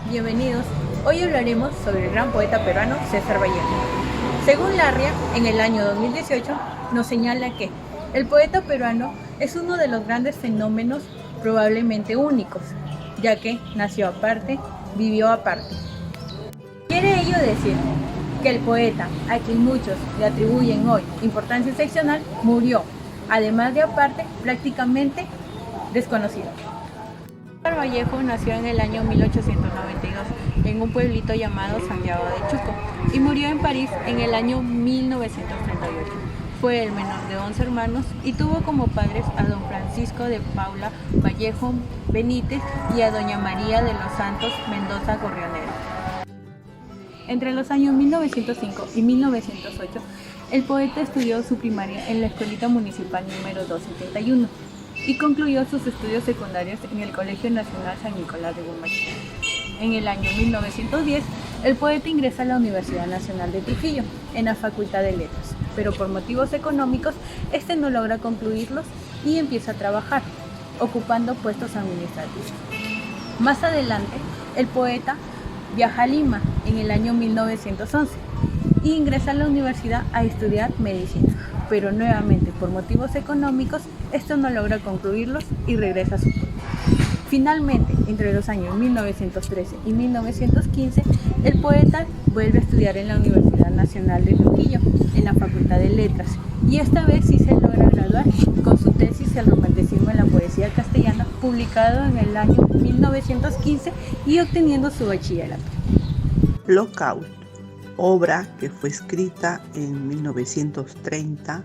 bienvenidos. Hoy hablaremos sobre el gran poeta peruano César Vallejo. Según Larrea, en el año 2018 nos señala que el poeta peruano es uno de los grandes fenómenos probablemente únicos, ya que nació aparte, vivió aparte. Quiere ello decir que el poeta, a quien muchos le atribuyen hoy importancia excepcional, murió, además de aparte, prácticamente desconocido. César Vallejo nació en el año 1892 en un pueblito llamado Santiago de Chuco y murió en París en el año 1938. Fue el menor de 11 hermanos y tuvo como padres a don Francisco de Paula Vallejo Benítez y a doña María de los Santos Mendoza Gorrionero. Entre los años 1905 y 1908, el poeta estudió su primaria en la Escuelita Municipal número 271 y concluyó sus estudios secundarios en el Colegio Nacional San Nicolás de Bumachi. En el año 1910, el poeta ingresa a la Universidad Nacional de Trujillo, en la Facultad de Letras, pero por motivos económicos, no logra concluirlos y empieza a trabajar, ocupando puestos administrativos. Más adelante, el poeta viaja a Lima en el año 1911 y ingresa a la universidad a estudiar medicina, pero nuevamente por motivos económicos no logra concluirlos y regresa a su pueblo. Finalmente, entre los años 1913 y 1915, el poeta vuelve a estudiar en la Universidad Nacional de Trujillo, en la Facultad de Letras, y esta vez sí se logra graduar con su tesis El romanticismo en la poesía castellana, publicado en el año 1915 y obteniendo su bachillerato. Lockout, obra que fue escrita en 1930,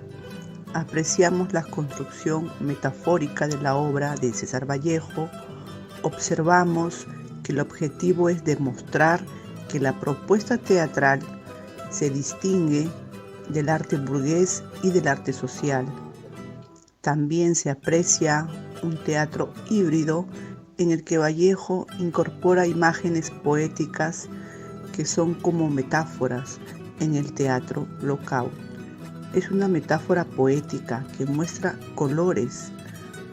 apreciamos la construcción metafórica de la obra de César Vallejo. Observamos que el objetivo es demostrar que la propuesta teatral se distingue del arte burgués y del arte social. También se aprecia un teatro híbrido en el que Vallejo incorpora imágenes poéticas que son como metáforas en el teatro Lockout. Es una metáfora poética que muestra colores,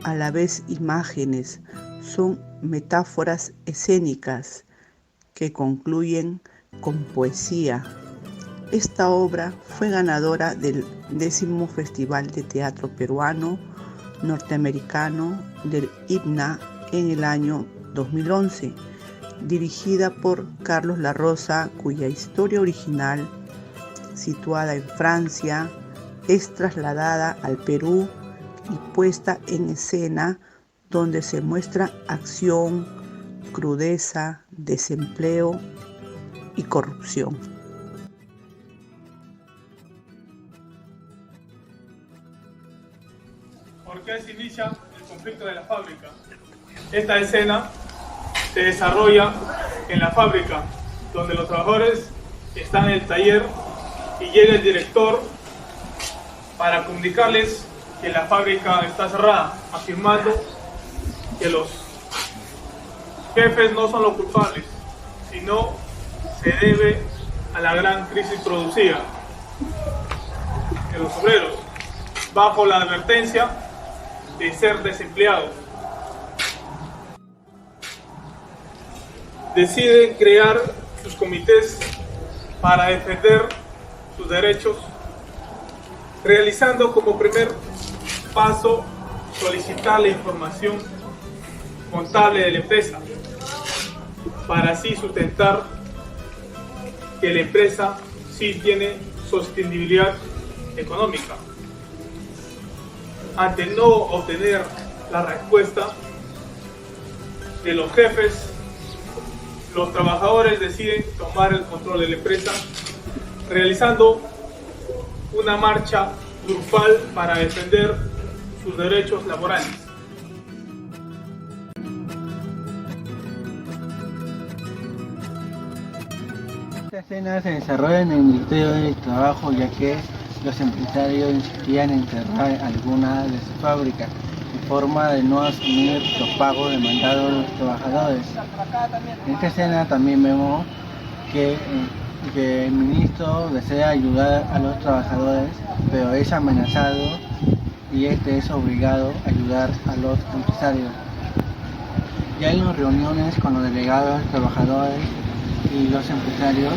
a la vez imágenes, son metáforas escénicas que concluyen con poesía. Esta obra fue ganadora del 10º Festival de Teatro Peruano Norteamericano del IPNA en el año 2011, dirigida por Carlos Larrosa, cuya historia original, situada en Francia, es trasladada al Perú y puesta en escena, donde se muestra acción, crudeza, desempleo y corrupción. ¿Por qué se inicia el conflicto de la fábrica? Esta escena se desarrolla en la fábrica, donde los trabajadores están en el taller y llega el director para comunicarles que la fábrica está cerrada, afirmando que los jefes no son los culpables, sino se debe a la gran crisis producida de los obreros, bajo la advertencia de ser desempleados. Deciden crear sus comités para defender sus derechos, realizando como primer paso solicitar la información contable de la empresa, para así sustentar que la empresa sí tiene sostenibilidad económica. Ante no obtener la respuesta de los jefes, los trabajadores deciden tomar el control de la empresa, realizando una marcha grupal para defender sus derechos laborales. Esta escena se desarrolla en el Ministerio del Trabajo, ya que los empresarios insistían en cerrar alguna de sus fábricas de forma de no asumir los pagos demandados de los trabajadores. En esta escena también vemos que el ministro desea ayudar a los trabajadores, pero es amenazado y es obligado a ayudar a los empresarios. Ya en las reuniones con los delegados, trabajadores y los empresarios,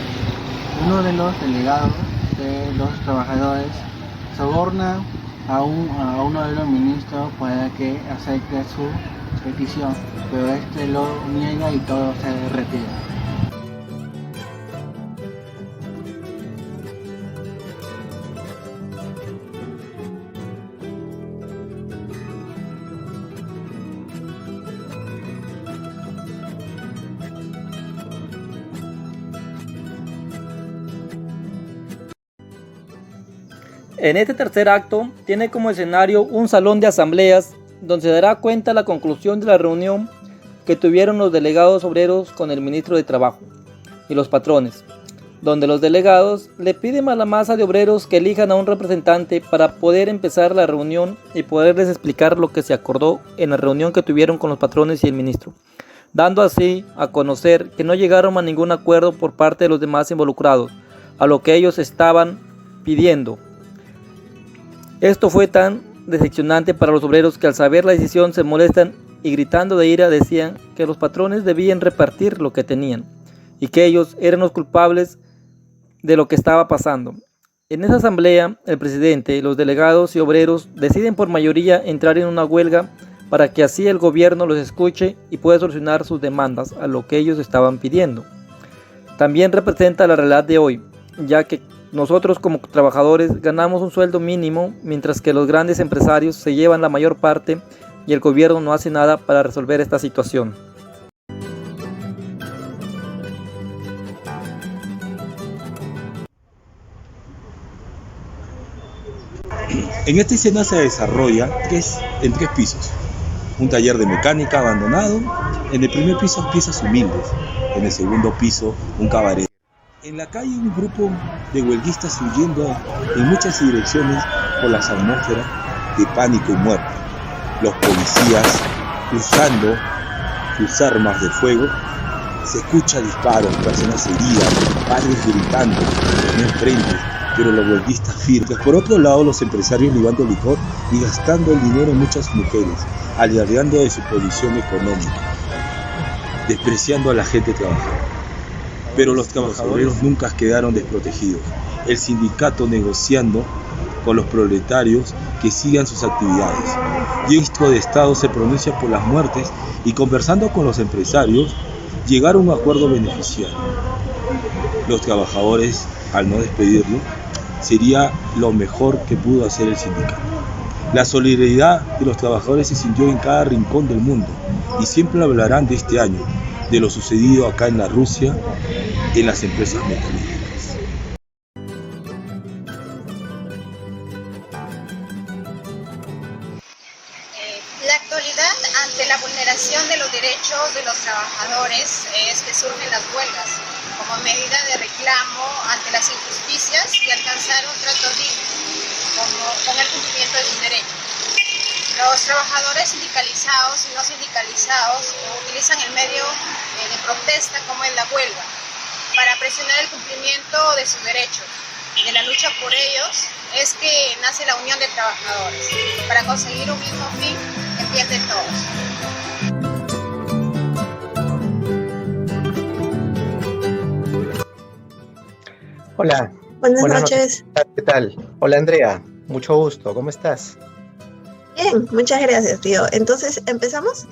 uno de los delegados de los trabajadores soborna a uno de los ministros para que acepte su petición, pero este lo niega y todo se retira. En este tercer acto tiene como escenario un salón de asambleas donde se dará cuenta la conclusión de la reunión que tuvieron los delegados obreros con el ministro de Trabajo y los patrones, donde los delegados le piden a la masa de obreros que elijan a un representante para poder empezar la reunión y poderles explicar lo que se acordó en la reunión que tuvieron con los patrones y el ministro, dando así a conocer que no llegaron a ningún acuerdo por parte de los demás involucrados a lo que ellos estaban pidiendo. Esto fue tan decepcionante para los obreros que al saber la decisión se molestan y gritando de ira decían que los patrones debían repartir lo que tenían y que ellos eran los culpables de lo que estaba pasando. En esa asamblea, el presidente, los delegados y obreros deciden por mayoría entrar en una huelga para que así el gobierno los escuche y pueda solucionar sus demandas a lo que ellos estaban pidiendo. También representa la realidad de hoy, ya que nosotros como trabajadores ganamos un sueldo mínimo, mientras que los grandes empresarios se llevan la mayor parte y el gobierno no hace nada para resolver esta situación. En esta escena se desarrolla en tres pisos. Un taller de mecánica abandonado, en el primer piso piezas humildes, en el segundo piso un cabaret. En la calle un grupo de huelguistas huyendo en muchas direcciones por las atmósferas de pánico y muerte. Los policías usando sus armas de fuego, se escucha disparos, personas heridas, padres gritando, no enfrente, pero los huelguistas firmes. Por otro lado, los empresarios libando licor y gastando el dinero en muchas mujeres, alardeando de su posición económica, despreciando a la gente trabajadora. Pero los trabajadores nunca quedaron desprotegidos. El sindicato negociando con los proletarios que sigan sus actividades. Y el ministro de Estado se pronuncia por las muertes y conversando con los empresarios, llegaron a un acuerdo beneficiario. Los trabajadores, al no despedirlo, sería lo mejor que pudo hacer el sindicato. La solidaridad de los trabajadores se sintió en cada rincón del mundo y siempre hablarán de este año, de lo sucedido acá en la Rusia, en las empresas metalúrgicas. La actualidad ante la vulneración de los derechos de los trabajadores es que surgen las huelgas como medida de reclamo ante las injusticias y alcanzar un trato digno con el cumplimiento de sus derechos. Los trabajadores sindicalizados y no sindicalizados utilizan el medio de protesta como es la huelga para presionar el cumplimiento de sus derechos. De la lucha por ellos es que nace la unión de trabajadores para conseguir un mismo fin en bien de todos. Hola. Buenas noches. ¿Qué tal? Hola Andrea, mucho gusto, ¿cómo estás? Bien, muchas gracias, tío. Entonces, ¿empezamos?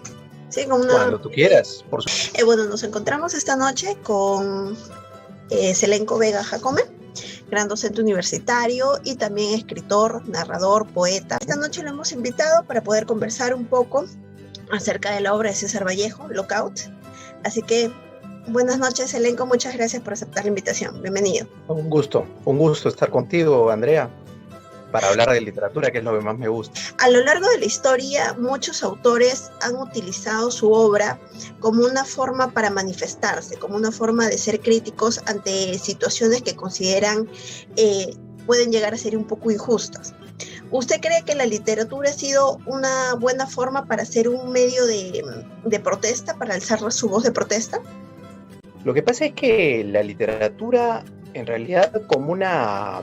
Sí, con una... Cuando tú quieras, por supuesto. Bueno, nos encontramos esta noche con Zelenko Vega Jacome, gran docente universitario y también escritor, narrador, poeta. Esta noche lo hemos invitado para poder conversar un poco acerca de la obra de César Vallejo, Lockout. Así que, buenas noches, Zelenko, muchas gracias por aceptar la invitación. Bienvenido. Un gusto estar contigo, Andrea, para hablar de literatura, que es lo que más me gusta. A lo largo de la historia, muchos autores han utilizado su obra como una forma para manifestarse, como una forma de ser críticos ante situaciones que consideran pueden llegar a ser un poco injustas. ¿Usted cree que la literatura ha sido una buena forma para ser un medio de protesta, para alzar su voz de protesta? Lo que pasa es que la literatura, en realidad, como una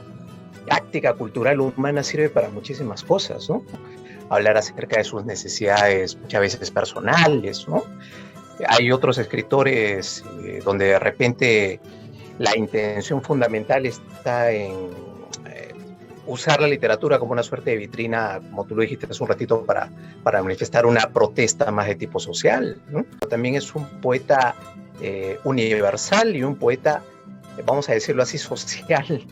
práctica cultural humana, sirve para muchísimas cosas, ¿no? Hablar acerca de sus necesidades muchas veces personales, ¿no? Hay otros escritores donde de repente la intención fundamental está en usar la literatura como una suerte de vitrina, como tú lo dijiste hace un ratito, para manifestar una protesta más de tipo social, ¿no? También es un poeta universal y un poeta, vamos a decirlo así, social,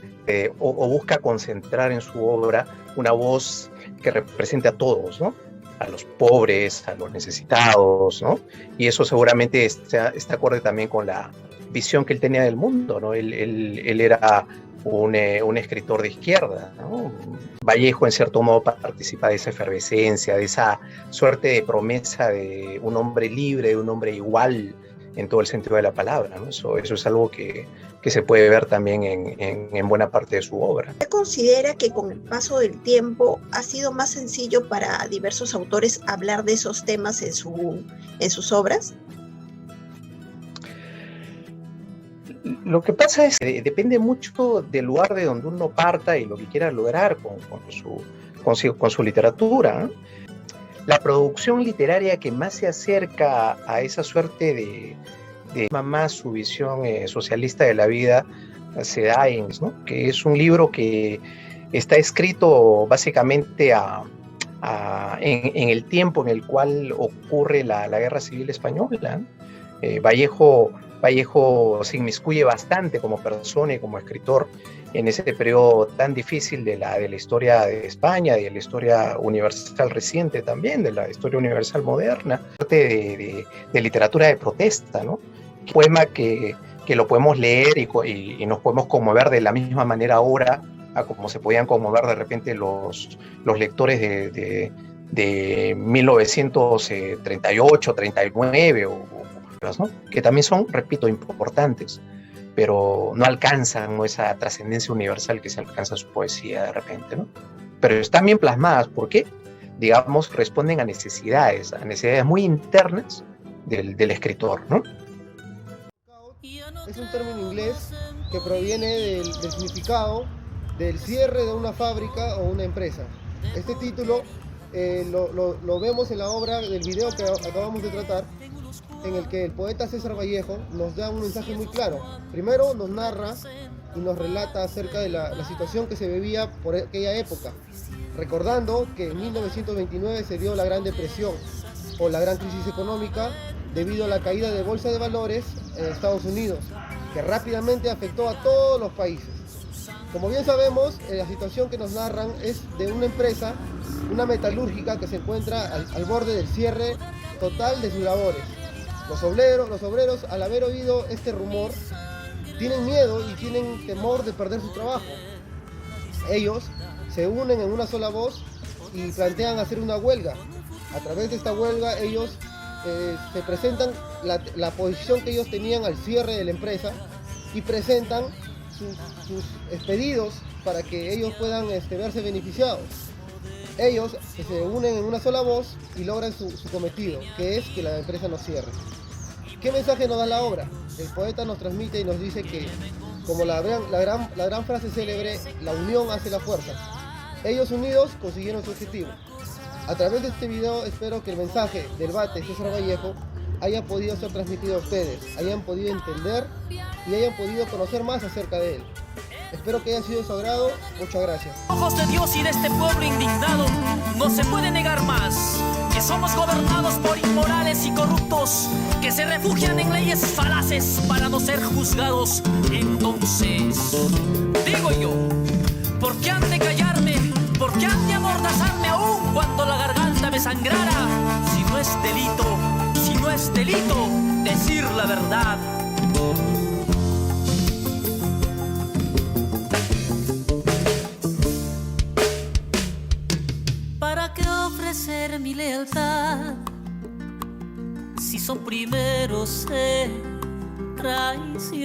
o busca concentrar en su obra una voz que represente a todos, ¿no? A los pobres, a los necesitados, ¿no? Y eso seguramente está acorde también con la visión que él tenía del mundo, ¿no? Él era un escritor de izquierda, ¿no? Vallejo, en cierto modo, participa de esa efervescencia, de esa suerte de promesa de un hombre libre, de un hombre igual en todo el sentido de la palabra, ¿no? Eso es algo que se puede ver también en buena parte de su obra. ¿Usted considera que con el paso del tiempo ha sido más sencillo para diversos autores hablar de esos temas en sus obras? Lo que pasa es que depende mucho del lugar de donde uno parta y lo que quiera lograr con su literatura, ¿no? La producción literaria que más se acerca a esa suerte de más su visión socialista de la vida se da en, ¿no? Que es un libro que está escrito básicamente en el tiempo en el cual ocurre la Guerra Civil Española. Vallejo se inmiscuye bastante como persona y como escritor en ese periodo tan difícil de la historia de España, de la historia universal reciente también, de la historia universal moderna, de literatura de protesta, ¿no? Un poema que lo podemos leer y nos podemos conmover de la misma manera ahora a como se podían conmover de repente los lectores de 1938, 39 ¿no? Que también son, repito, importantes, pero no alcanzan, ¿no?, esa trascendencia universal que se alcanza en su poesía de repente, ¿no? Pero están bien plasmadas porque, digamos, responden a necesidades muy internas del escritor, ¿no? Es un término inglés que proviene del significado del cierre de una fábrica o una empresa. Este título lo vemos en la obra del video que acabamos de tratar, en el que el poeta César Vallejo nos da un mensaje muy claro. Primero nos narra y nos relata acerca de la situación que se vivía por aquella época, recordando que en 1929 se dio la Gran Depresión o la gran crisis económica debido a la caída de bolsa de valores en Estados Unidos, que rápidamente afectó a todos los países. Como bien sabemos, la situación que nos narran es de una empresa, una metalúrgica que se encuentra al borde del cierre total de sus labores. Los obreros, al haber oído este rumor, tienen miedo y tienen temor de perder su trabajo. Ellos se unen en una sola voz y plantean hacer una huelga. A través de esta huelga ellos se presentan la posición que ellos tenían al cierre de la empresa y presentan sus pedidos para que ellos puedan verse beneficiados. Ellos se unen en una sola voz y logran su cometido, que es que la empresa no cierre. ¿Qué mensaje nos da la obra? El poeta nos transmite y nos dice que, como la gran frase célebre, la unión hace la fuerza. Ellos unidos consiguieron su objetivo. A través de este video espero que el mensaje del Bate César Vallejo haya podido ser transmitido a ustedes, hayan podido entender y hayan podido conocer más acerca de él. Espero que haya sido de su agrado. Muchas gracias. Ojos de Dios y de este pueblo indignado, no se puede negar más que somos gobernados por inmorales y corruptos que se refugian en leyes falaces para no ser juzgados. Entonces, digo yo, ¿por qué han de callarme? ¿Por qué han de amordazarme aún cuando la garganta me sangrara? Si no es delito decir la verdad. ¿Para qué ofrecer mi lealtad si son primeros en traición?